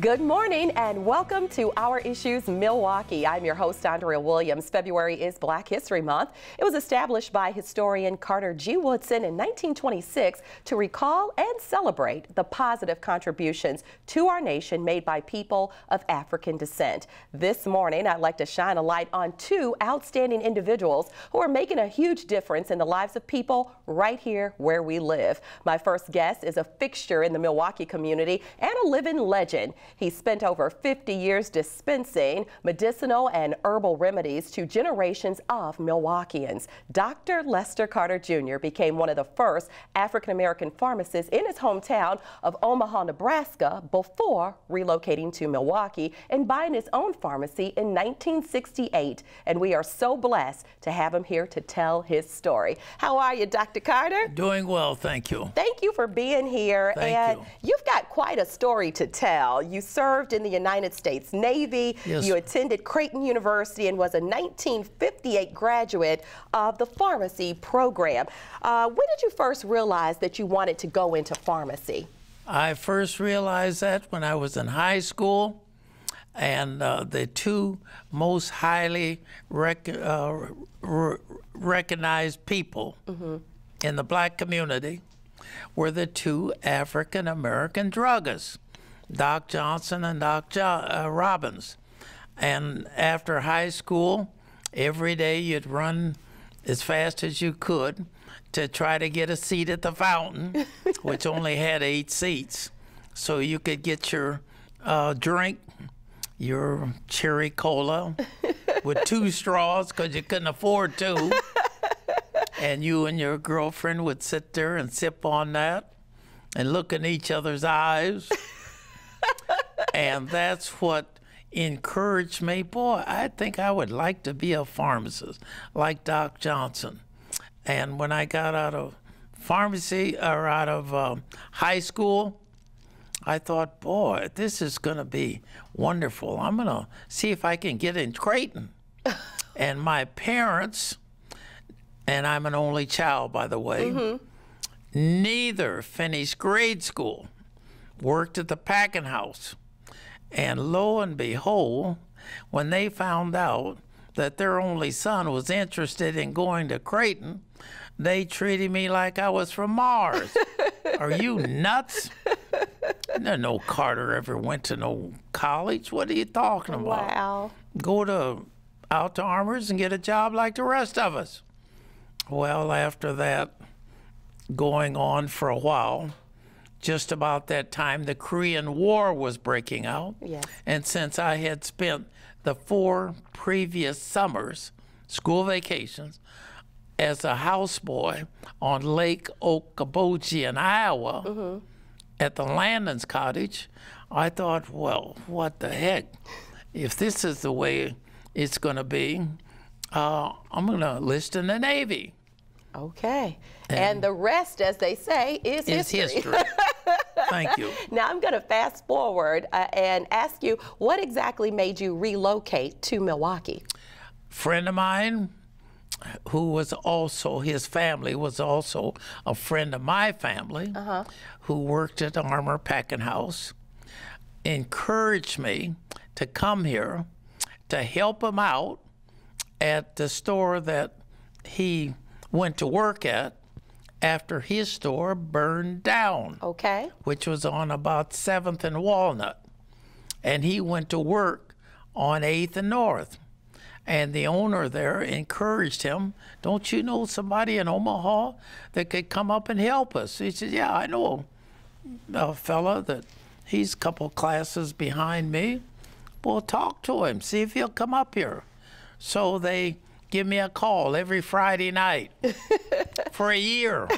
Good morning and welcome to Our Issues Milwaukee. I'm your host, Andrea Williams. February is Black History Month. It was established by historian Carter G. Woodson in 1926 to recall and celebrate the positive contributions to our nation made by people of African descent. This morning, I'd like to shine a light on two outstanding individuals who are making a huge difference in the lives of people right here where we live. My first guest is a fixture in the Milwaukee community and a living legend. He spent over 50 years dispensing medicinal and herbal remedies to generations of Milwaukeeans. Dr. Lester Carter Jr. became one of the first African-American pharmacists in his hometown of Omaha, Nebraska, before relocating to Milwaukee and buying his own pharmacy in 1968. And we are so blessed to have him here to tell his story. How are you, Dr. Carter? Doing well, thank you. Thank you for being here. Thank you. You've got quite a story to tell. You served in the United States Navy. Yes. You attended Creighton University and was a 1958 graduate of the pharmacy program. When did you first realize that you wanted to go into pharmacy? I first realized that when I was in high school, and the two most highly recognized people in the black community were the two African-American druggists, Doc Johnson and Doc Robbins. And after high school, every day you'd run as fast as you could to try to get a seat at the fountain, which only had 8 seats. So you could get your drink, your cherry cola with 2 straws because you couldn't afford 2. And you and your girlfriend would sit there and sip on that and look in each other's eyes. And that's what encouraged me. Boy, I think I would like to be a pharmacist like Doc Johnson. And when I got out of pharmacy or out of high school, I thought, boy, this is going to be wonderful. I'm going to see if I can get in Creighton. And my parents, and I'm an only child, by the way, neither finished grade school, worked at the packing house. And lo and behold, when they found out that their only son was interested in going to Creighton, they treated me like I was from Mars. Are you nuts? No, Carter ever went to no college. What are you talking about? Wow. Go out to Armours and get a job like the rest of us. Well, after that, going on for a while, just about that time, the Korean War was breaking out. Yes. And since I had spent the 4 previous summers, school vacations, as a houseboy on Lake Okoboji in Iowa at the Landon's cottage, I thought, well, what the heck? If this is the way it's going to be, I'm going to enlist in the Navy. Okay. And the rest, as they say, is history. Thank you. Now I'm going to fast forward and ask you, what exactly made you relocate to Milwaukee? Friend of mine, who was also, his family was also a friend of my family, who worked at Armour Packing House, encouraged me to come here to help him out at the store that he went to work at after his store burned down. Okay. Which was on about 7th and Walnut. And he went to work on 8th and North. And the owner there encouraged him, don't you know somebody in Omaha that could come up and help us? He said, yeah, I know a fella that he's a couple classes behind me. Well, talk to him, see if he'll come up here. So they give me a call every Friday night for a year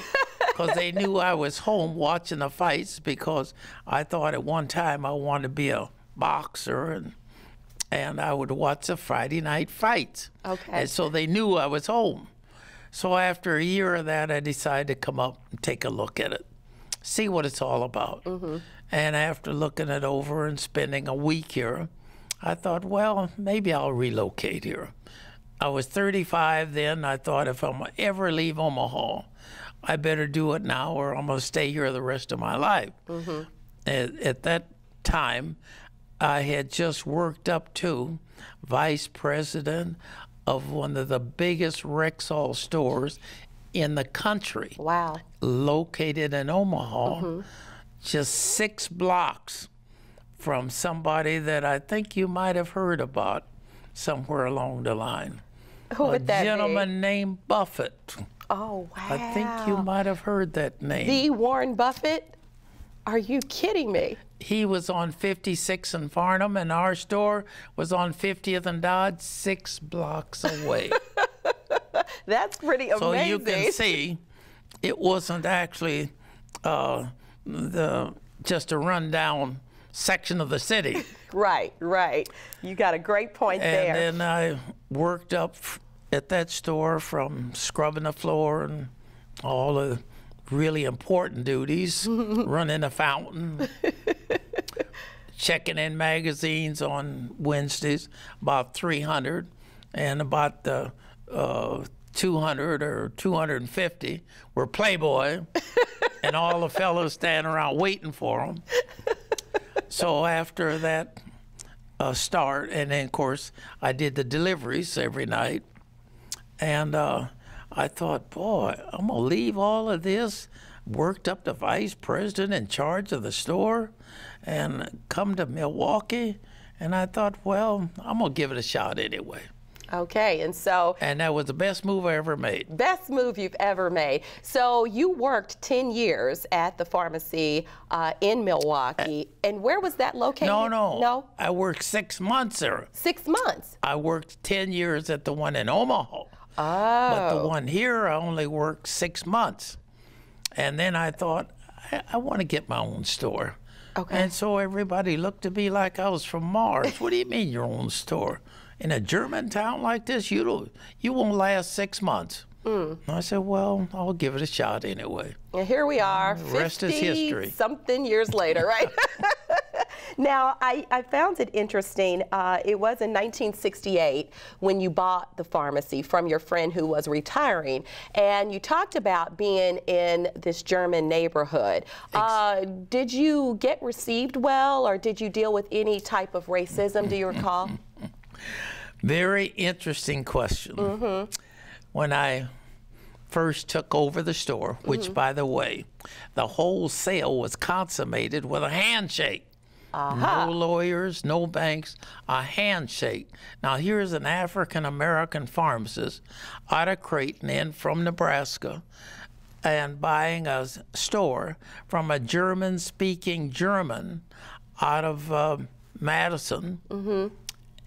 because they knew I was home watching the fights, because I thought at one time I wanted to be a boxer, and I would watch the Friday night fights. Okay. And so they knew I was home. So after a year of that, I decided to come up and take a look at it, see what it's all about. And after looking it over and spending a week here, I thought, well, maybe I'll relocate here. I was 35 then. I thought if I'm ever leave Omaha, I better do it now or I'm going to stay here the rest of my life. At that time, I had just worked up to vice president of one of the biggest Rexall stores in the country. Wow. Located in Omaha, just 6 blocks from somebody that I think you might have heard about somewhere along the line. Who would that be? A gentleman named Buffett. Oh, wow. I think you might have heard that name. The Warren Buffett? Are you kidding me? He was on 56th and Farnham, and our store was on 50th and Dodge, 6 blocks away. That's pretty amazing. So you can see, it wasn't actually just a rundown section of the city. Right, right. You got a great point there. And then I worked up at that store from scrubbing the floor and all the really important duties, running a fountain, checking in magazines on Wednesdays, about 300, and about 200 or 250 were Playboy, and all the fellows standing around waiting for them. So after that start, and then of course I did the deliveries every night, and I thought, boy, I'm gonna leave all of this, worked up to vice president in charge of the store, and come to Milwaukee, and I thought, well, I'm gonna give it a shot anyway. Okay, and so... And that was the best move I ever made. Best move you've ever made. So you worked 10 years at the pharmacy in Milwaukee, and where was that located? No. I worked 6 months there. 6 months? I worked 10 years at the one in Omaha. Oh. But the one here, I only worked 6 months. And then I thought, I want to get my own store. Okay. And so everybody looked at me like I was from Mars. What do you mean your own store? In a German town like this, you won't last 6 months. And I said, well, I'll give it a shot anyway. And here we are, The rest is history. 50-something years later, right? Now, I found it interesting. It was in 1968 when you bought the pharmacy from your friend who was retiring, and you talked about being in this German neighborhood. Did you get received well, or did you deal with any type of racism, do you recall? Very interesting question. When I first took over the store, which, by the way, the whole sale was consummated with a handshake. No lawyers, no banks, a handshake. Now, here's an African-American pharmacist out of Creighton in from Nebraska and buying a store from a German-speaking German out of Madison.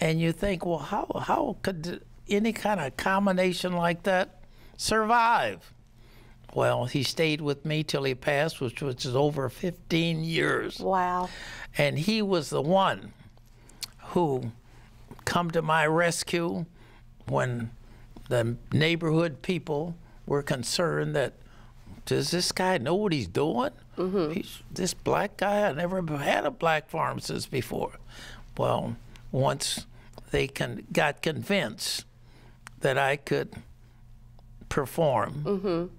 And you think, well, how could any kind of combination like that survive? Well, he stayed with me till he passed, which was over 15 years. Wow. And he was the one who come to my rescue when the neighborhood people were concerned that, does this guy know what he's doing? He's this black guy, I never had a black pharmacist before. Well, once they got convinced that I could perform,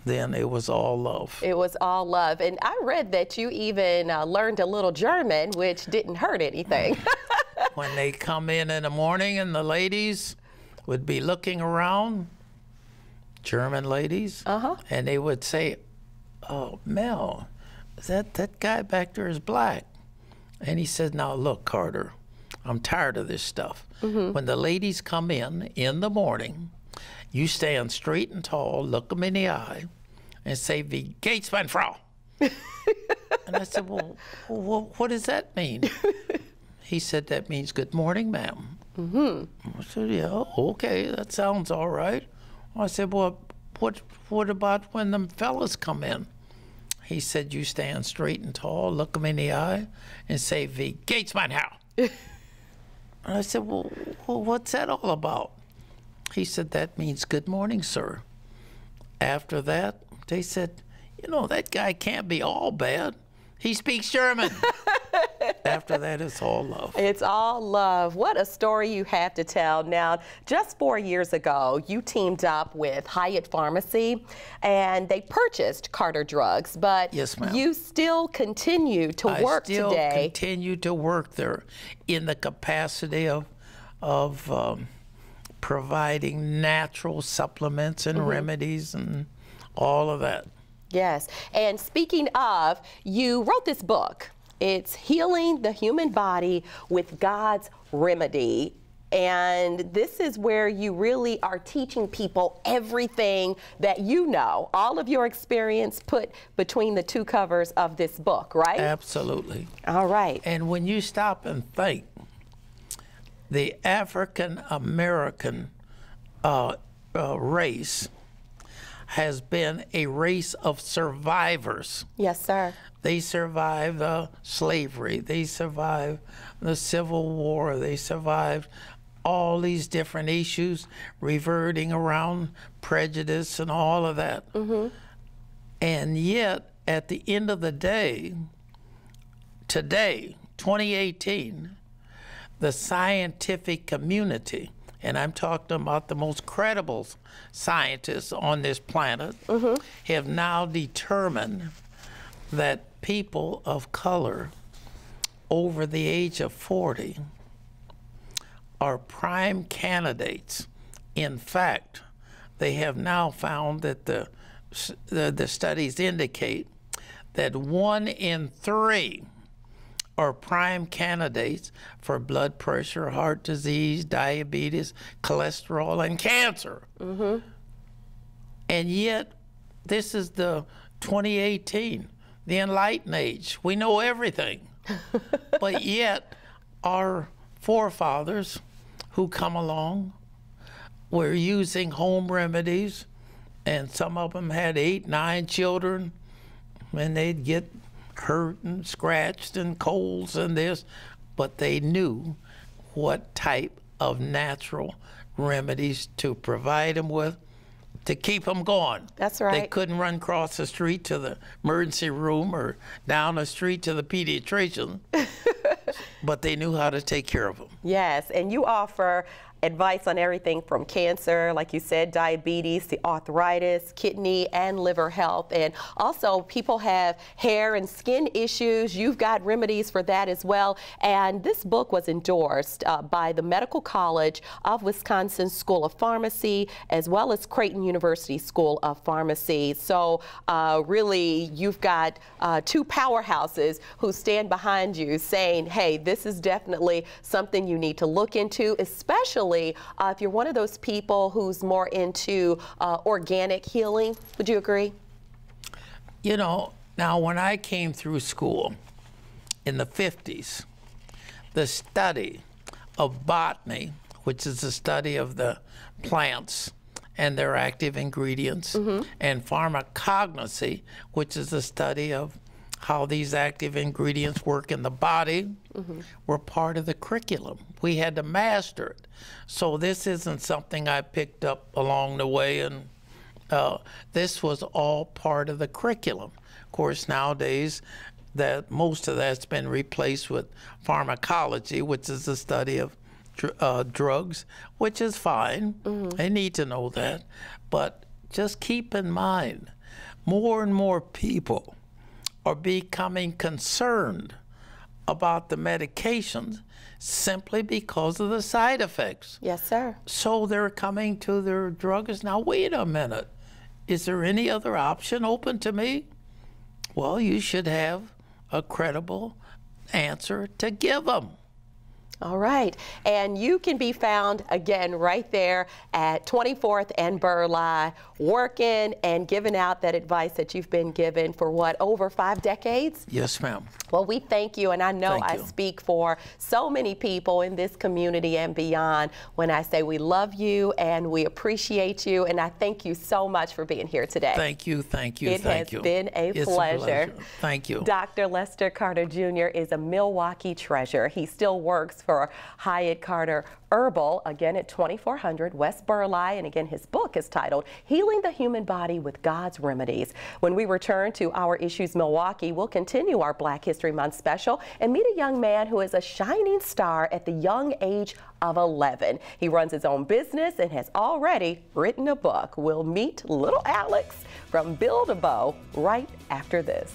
then it was all love. It was all love. And I read that you even learned a little German, which didn't hurt anything. When they come in the morning and the ladies would be looking around, German ladies, and they would say, oh, Mel, that guy back there is black. And he said, now look, Carter, I'm tired of this stuff. When the ladies come in the morning, you stand straight and tall, look them in the eye, and say, Wie geht's, meine Frau? And I said, well, what does that mean? He said, that means good morning, ma'am. I said, yeah, okay, that sounds all right. I said, well, what about when them fellas come in? He said, you stand straight and tall, look them in the eye, and say, Wie geht's, mein Herr? And I said, well, what's that all about? He said, that means good morning, sir. After that, they said, you know, that guy can't be all bad. He speaks German. After that, it's all love. It's all love. What a story you have to tell. Now, just 4 years ago, you teamed up with Hayat Pharmacy, and they purchased Carter Drugs, but yes, ma'am, you still continue to work today. I still continue to work there in the capacity of providing natural supplements and remedies and all of that. Yes, and speaking of, you wrote this book. It's Healing the Human Body with God's Remedy. And this is where you really are teaching people everything that you know, all of your experience put between the two covers of this book, right? Absolutely. All right. And when you stop and think, the African American race has been a race of survivors. Yes, sir. They survived slavery. They survived the Civil War. They survived all these different issues reverting around prejudice and all of that. And yet, at the end of the day, today, 2018, the scientific community, and I'm talking about the most credible scientists on this planet, have now determined that people of color over the age of 40 are prime candidates. In fact, they have now found that the studies indicate that 1 in 3 are prime candidates for blood pressure, heart disease, diabetes, cholesterol, and cancer. And yet, this is the 2018, the enlightened age. We know everything. But yet, our forefathers who come along were using home remedies, and some of them had 8, 9 children, and they'd get hurt and scratched and colds and this, but they knew what type of natural remedies to provide them with to keep them going. That's right. They couldn't run across the street to the emergency room or down the street to the pediatrician, but they knew how to take care of them. Yes, and you offer advice on everything from cancer, like you said, diabetes, to arthritis, kidney and liver health. And also, people have hair and skin issues. You've got remedies for that as well. And this book was endorsed by the Medical College of Wisconsin School of Pharmacy, as well as Creighton University School of Pharmacy. So really, you've got 2 powerhouses who stand behind you saying, hey, this is definitely something you need to look into, especially if you're one of those people who's more into organic healing. Would you agree? You know, now when I came through school in the 50s, the study of botany, which is the study of the plants and their active ingredients, and pharmacognosy, which is the study of how these active ingredients work in the body, were part of the curriculum. We had to master it. So this isn't something I picked up along the way, and this was all part of the curriculum. Of course, nowadays, that most of that's been replaced with pharmacology, which is the study of drugs, which is fine. They need to know that. But just keep in mind, more and more people are becoming concerned about the medications simply because of the side effects. Yes, sir. So they're coming to their druggist. Now, wait a minute. Is there any other option open to me? Well, you should have a credible answer to give them. All right. And you can be found, again, right there at 24th and Burleigh, working and giving out that advice that you've been given for, what, over 5 decades? Yes, ma'am. Well, we thank you, and I know I speak for so many people in this community and beyond when I say we love you and we appreciate you, and I thank you so much for being here today. Thank you, thank you, thank you. It has been a pleasure. Thank you. Dr. Lester Carter Jr. is a Milwaukee treasure. He still works for for Hayat Carter Herbal, again at 2400 West Burleigh. And again, his book is titled Healing the Human Body with God's Remedies. When we return to Our Issues Milwaukee, we'll continue our Black History Month special and meet a young man who is a shining star at the young age of 11. He runs his own business and has already written a book. We'll meet little Alex from Build a Bow right after this.